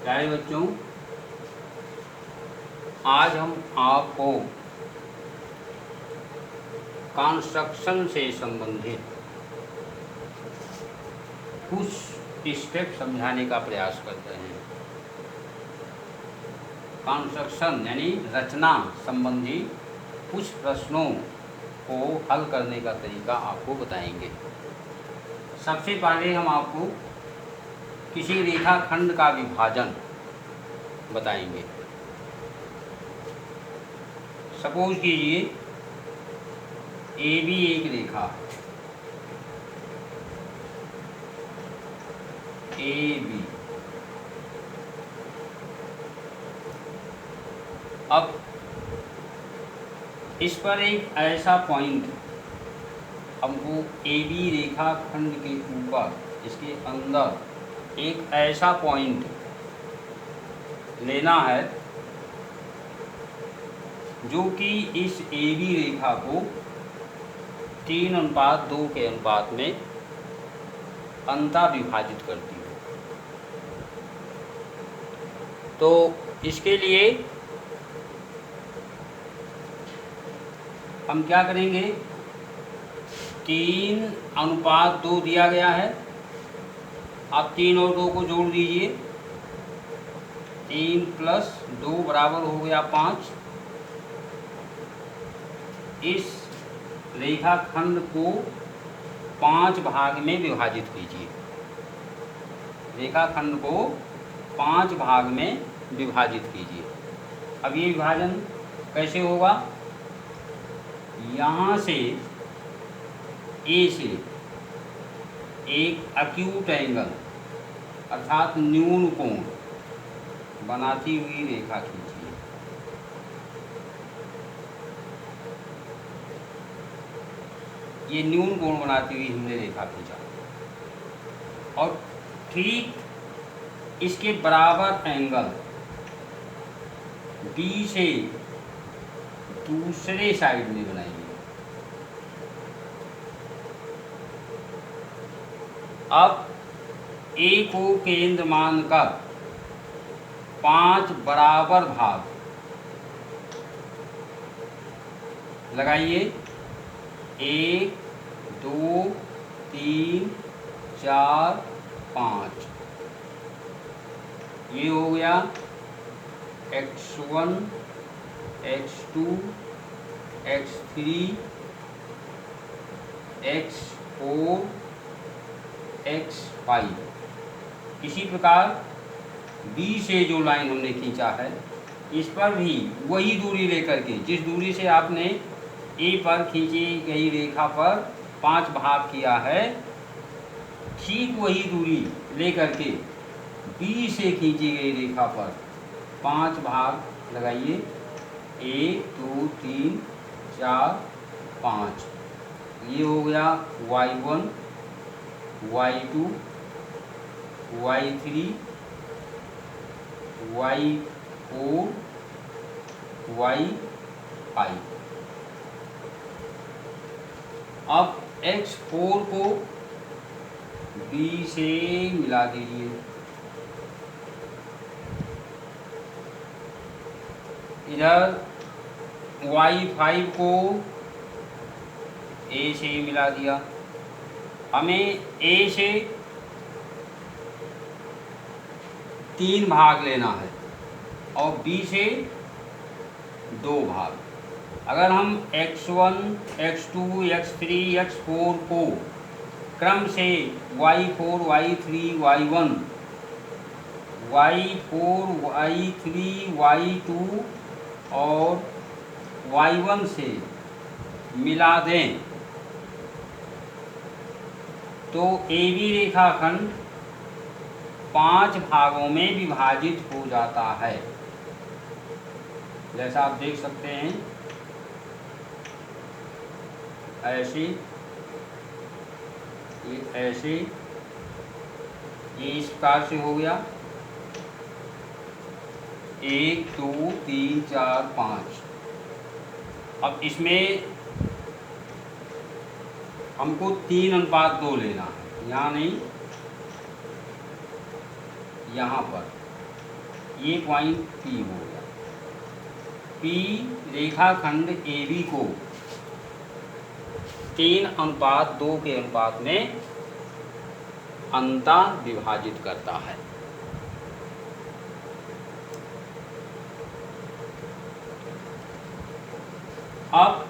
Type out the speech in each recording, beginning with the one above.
प्यारे बच्चों, आज हम आपको कंस्ट्रक्शन से संबंधित कुछ स्टेप समझाने का प्रयास करते हैं। कंस्ट्रक्शन यानी रचना संबंधी कुछ प्रश्नों को हल करने का तरीका आपको बताएंगे। सबसे पहले हम आपको किसी रेखाखंड का विभाजन बताएंगे। सपोज कीजिए AB एक रेखा AB। अब इस पर एक ऐसा पॉइंट हमको AB रेखाखंड के ऊपर इसके अंदर एक ऐसा पॉइंट लेना है जो कि इस AB रेखा को 3:2 के अनुपात में अंतः विभाजित करती है। तो इसके लिए हम क्या करेंगे, 3:2 दिया गया है। आप 3 और 2 को जोड़ दीजिए, 3 + 2 बराबर हो गया 5। इस रेखाखंड को 5 भाग में विभाजित कीजिए। रेखाखंड को 5 भाग में विभाजित कीजिए। अब ये विभाजन कैसे होगा, यहाँ से A से एक एक्यूट एंगल अर्थात न्यून कोण बनाती हुई रेखा खींचिए। ये न्यून कोण बनाती हुई हमने रेखा खींचा और ठीक इसके बराबर एंगल B से दूसरे साइड में बनाइए। अब A को केंद्र मानकर 5 बराबर भाग लगाइए। 1 2 3 4 5। ये हो गया x1 x2 x3 x4 x5। इसी प्रकार B से जो लाइन हमने खींचा है इस पर भी वही दूरी लेकर के, जिस दूरी से आपने A पर खींची गई रेखा पर 5 भाग किया है, ठीक वही दूरी लेकर के B से खींची गई रेखा पर 5 भाग लगाइए। 1 2 3 4 5। ये हो गया y1 y2 y3 y4 y5। अब x4 को B से मिला दीजिए। इधर y5 को A से मिला दिया। हमें A से 3 भाग लेना है और B से 2 भाग। अगर हम x1 x2 x3 x4 को क्रम से y4 y3 y1 y4 y3 y2 और y1 से मिला दें तो AB रेखाखंड 5 भागों में विभाजित हो जाता है। जैसा आप देख सकते हैं, ऐसे ये इस प्रकार से हो गया। 1 2 3 4 5। अब इसमें हमको 3:2 लेना है, यहाँ नहीं, यहाँ पर ये पॉइंट P हो गया। P रेखाखंड AB को 3:2 के अनुपात में अंतः विभाजित करता है। अब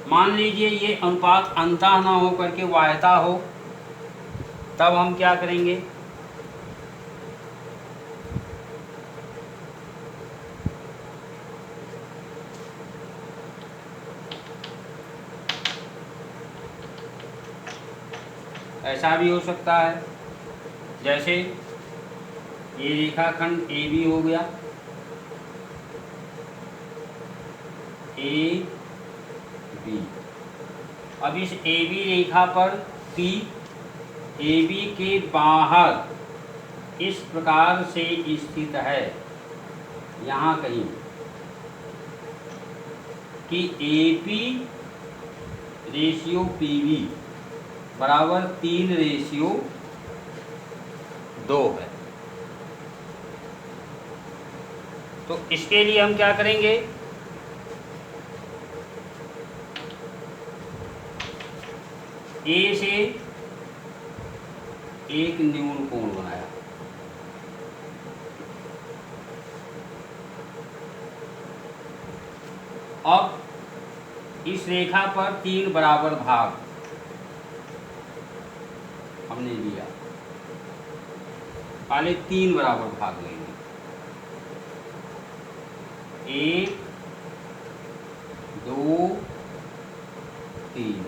मान लीजिए ये अनुपात अंतः ना हो करके वाह्यता हो, तब हम क्या करेंगे? ऐसा भी हो सकता है, जैसे ये रेखाखंड AB हो गया, AB। अब इस AB रेखा पर P AB के बाहर इस प्रकार से स्थित है, यहाँ कहीं, कि AP रेशियो PB बराबर 3:2 है। तो इसके लिए हम क्या करेंगे? A से एक न्यून कोण बनाया, अब इस रेखा पर 3 बराबर भाग हमने लिया, पहले 3 बराबर भाग लेंगे, 1 2 3।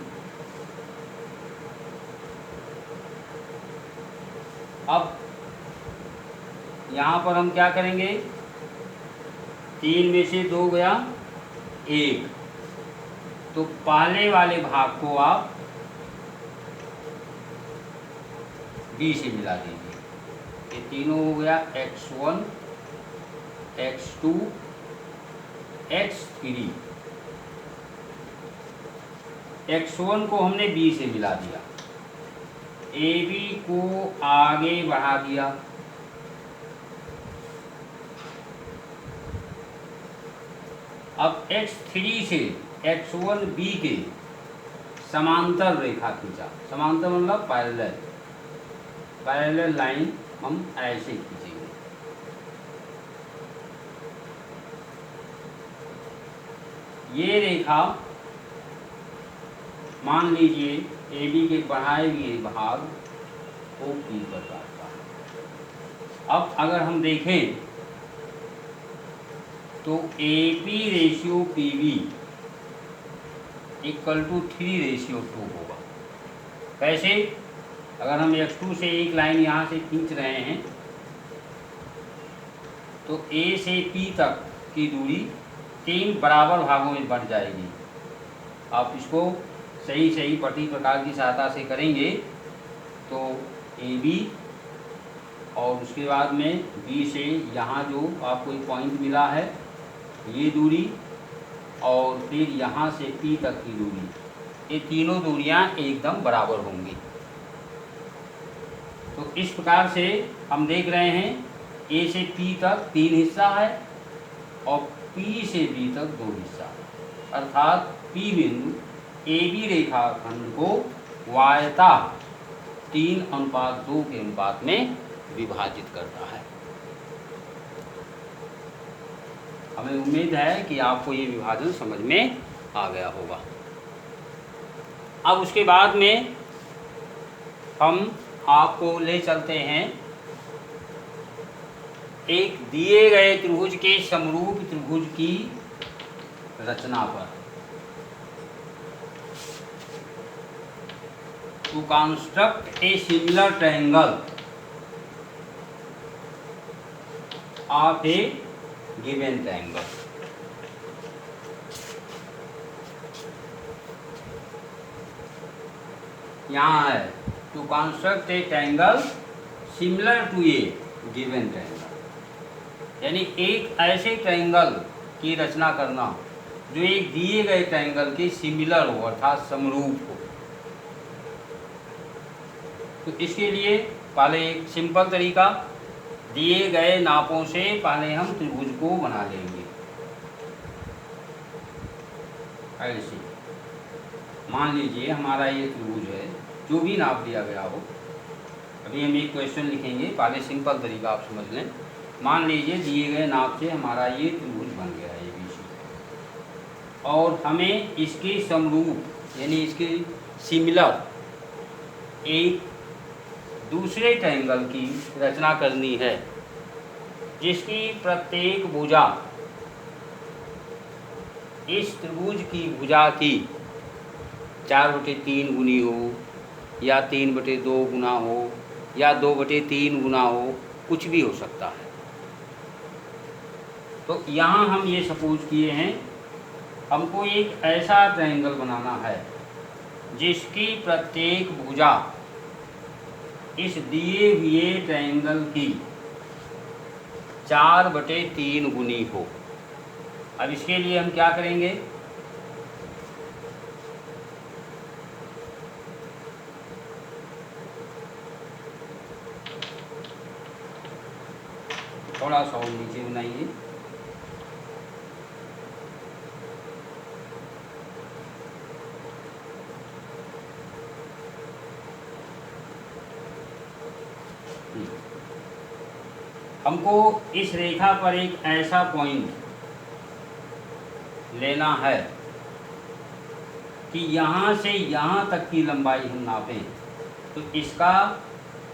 अब यहाँ पर हम क्या करेंगे? 3 में से 2 गया 1, तो पहले वाले भाग को आप B से मिला दीजिए। ये तीनों हो गया x1 x2 x3। x1 को हमने B से मिला दिया, AB को आगे बढ़ा दिया, अब x3 से x1B के समांतर रेखा खींचा। समांतर मतलब पैरेलल लाइन हम ऐसे खींचेंगे। ये रेखा मान लीजिए AB के बढ़ाए हुए भाग को P पर काटता है। अब अगर हम देखें तो AP ratio PB equal to 3:2 होगा। कैसे? अगर हम x2 से एक लाइन यहाँ से खींच रहे हैं तो A से P तक की दूरी 3 बराबर भागों में बढ़ जाएगी। आप इसको सही पट्टी प्रकार की सहायता से करेंगे तो AB और उसके बाद में B से यहाँ जो आपको एक पॉइंट मिला है ये दूरी, और फिर यहाँ से P तक की दूरी, ये तीनों दूरियाँ एकदम बराबर होंगी। तो इस प्रकार से हम देख रहे हैं A से P तक 3 हिस्सा है और P से B तक 2 हिस्सा है, अर्थात P बिंदु AB रेखाखंड को वायता 3:2 के अनुपात में विभाजित करता है। हमें उम्मीद है कि आपको ये विभाजन समझ में आ गया होगा। अब उसके बाद में हम आपको ले चलते हैं एक दिए गए त्रिभुज के समरूप त्रिभुज की रचना पर। To construct a similar triangle of a given triangle. यहाँ है to construct a triangle similar to a given triangle, यानी एक ऐसे ट्रायंगल की रचना करना जो एक दिए गए ट्रायंगल के सिमिलर हो अर्थात समरूप हो। तो इसके लिए पहले एक सिंपल तरीका, दिए गए नापों से पहले हम त्रिभुज को बना लेंगे। ऐसे मान लीजिए हमारा ये त्रिभुज है, जो भी नाप दिया गया हो। अभी हम एक क्वेश्चन लिखेंगे, पहले सिंपल तरीका आप समझ लें। मान लीजिए दिए गए नाप से हमारा ये त्रिभुज बन गया है ABC, और हमें इसके समरूप यानी इसके सिमिलर एक दूसरे ट्रायंगल की रचना करनी है, जिसकी प्रत्येक भुजा इस त्रिभुज की भुजा की 4/3 गुनी हो, या 3/2 गुना हो, या 2/3 गुना हो, कुछ भी हो सकता है। तो यहाँ हम ये सपोज किए हैं, हमको एक ऐसा ट्रायंगल बनाना है जिसकी प्रत्येक भुजा इस दिए हुए ट्रायंगल की 4/3 गुनी हो। अब इसके लिए हम क्या करेंगे, थोड़ा सा और नीचे बनाइए। हमको इस रेखा पर एक ऐसा पॉइंट लेना है कि यहाँ से यहाँ तक की लंबाई हम नापें तो इसका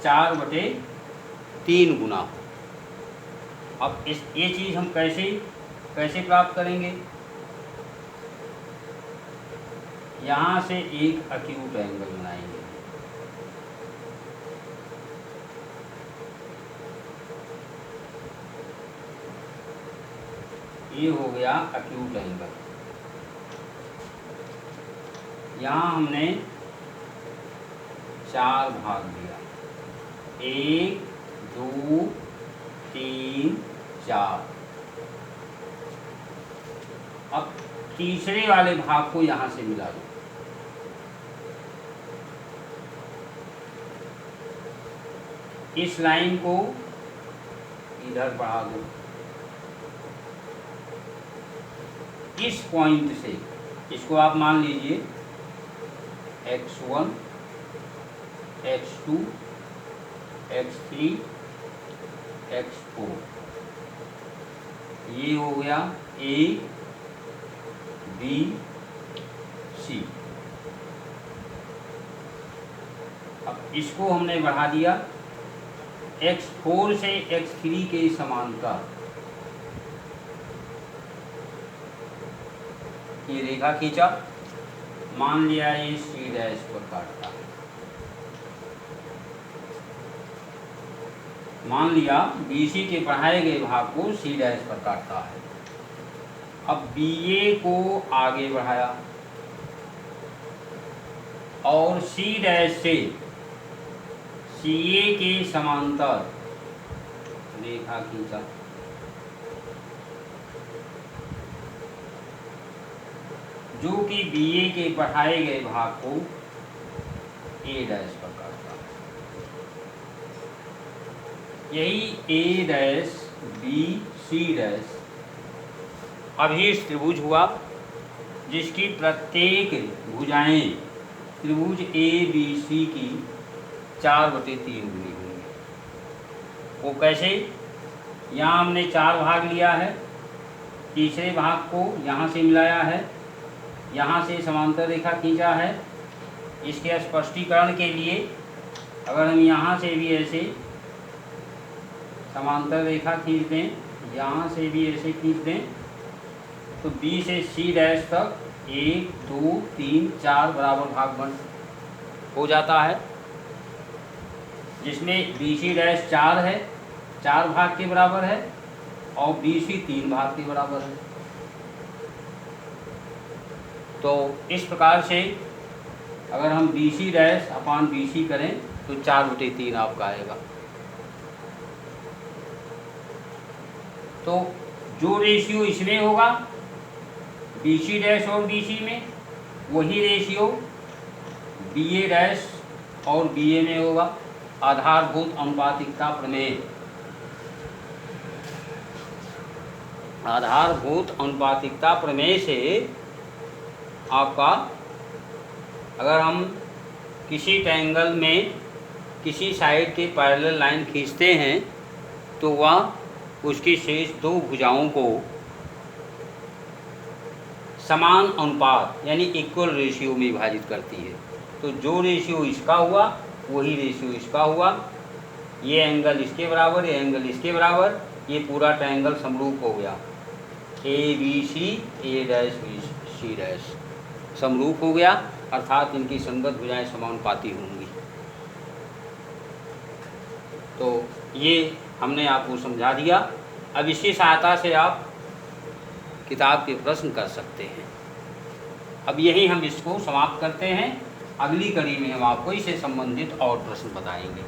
4/3 गुना हो। अब ये चीज़ हम कैसे प्राप्त करेंगे, यहाँ से एक एक्यूट एंगल बनाएंगे। ये हो गया एक्यूट एंगल। यहाँ हमने 4 भाग दिया, 1 2 3 4। अब तीसरे वाले भाग को यहाँ से मिला दो। इस लाइन को इधर बढ़ा दो। इस पॉइंट से इसको आप मान लीजिए x1 x2 x3 x4। ये हो गया A B C। अब इसको हमने बढ़ा दिया x4 से x3 के समांतर। ये रेखा खींचा, मान लिया ये C' पर काटता है। मान लिया BC के बढ़ाए गए भाग को C' पर काटता है। अब BA को आगे बढ़ाया और C' से CA के समांतर रेखा खींचा। जो कि BA के बढ़ाए गए भाग को A' पर काटता है। यही A' B C' अभीष्ट त्रिभुज हुआ, जिसकी प्रत्येक भुजाएं त्रिभुज ABC की 4/3 गुनी होंगी। वो कैसे, यहाँ हमने 4 भाग लिया है, तीसरे भाग को यहाँ से मिलाया है, यहाँ से समांतर रेखा खींचा है। इसके स्पष्टीकरण के लिए अगर हम यहाँ से भी ऐसे समांतर रेखा खींच दें, यहाँ से भी ऐसे खींच दें, तो B से C' तक 1 2 3 4 बराबर भाग बन हो जाता है, जिसमें BC' 4 है, 4 भाग के बराबर है, और BC 3 भाग के बराबर है। तो इस प्रकार से अगर हम BC' करें तो 4/3 आपका आएगा। तो जो रेशियो इसमें होगा BC' और BC में, वही रेशियो BA' और BA में होगा। आधारभूत अनुपातिकता प्रमेय आधारभूत अनुपातिकता प्रमेय से आपका अगर हम किसी ट्रायंगल में किसी साइड के पैरेलल लाइन खींचते हैं तो वह उसकी शेष दो भुजाओं को समान अनुपात यानी इक्वल रेशियो में विभाजित करती है। तो जो रेशियो इसका हुआ वही रेशियो इसका हुआ, ये एंगल इसके बराबर, ये एंगल इसके बराबर, ये पूरा ट्रायंगल समरूप हो गया। A B C, A dash B C dash समरूप हो गया, अर्थात इनकी संगत भुजाएं समानुपाती होंगी। तो ये हमने आपको समझा दिया। अब इसकी सहायता से आप किताब के प्रश्न कर सकते हैं। अब यही हम इसको समाप्त करते हैं। अगली कड़ी में हम आपको इससे संबंधित और प्रश्न बताएंगे।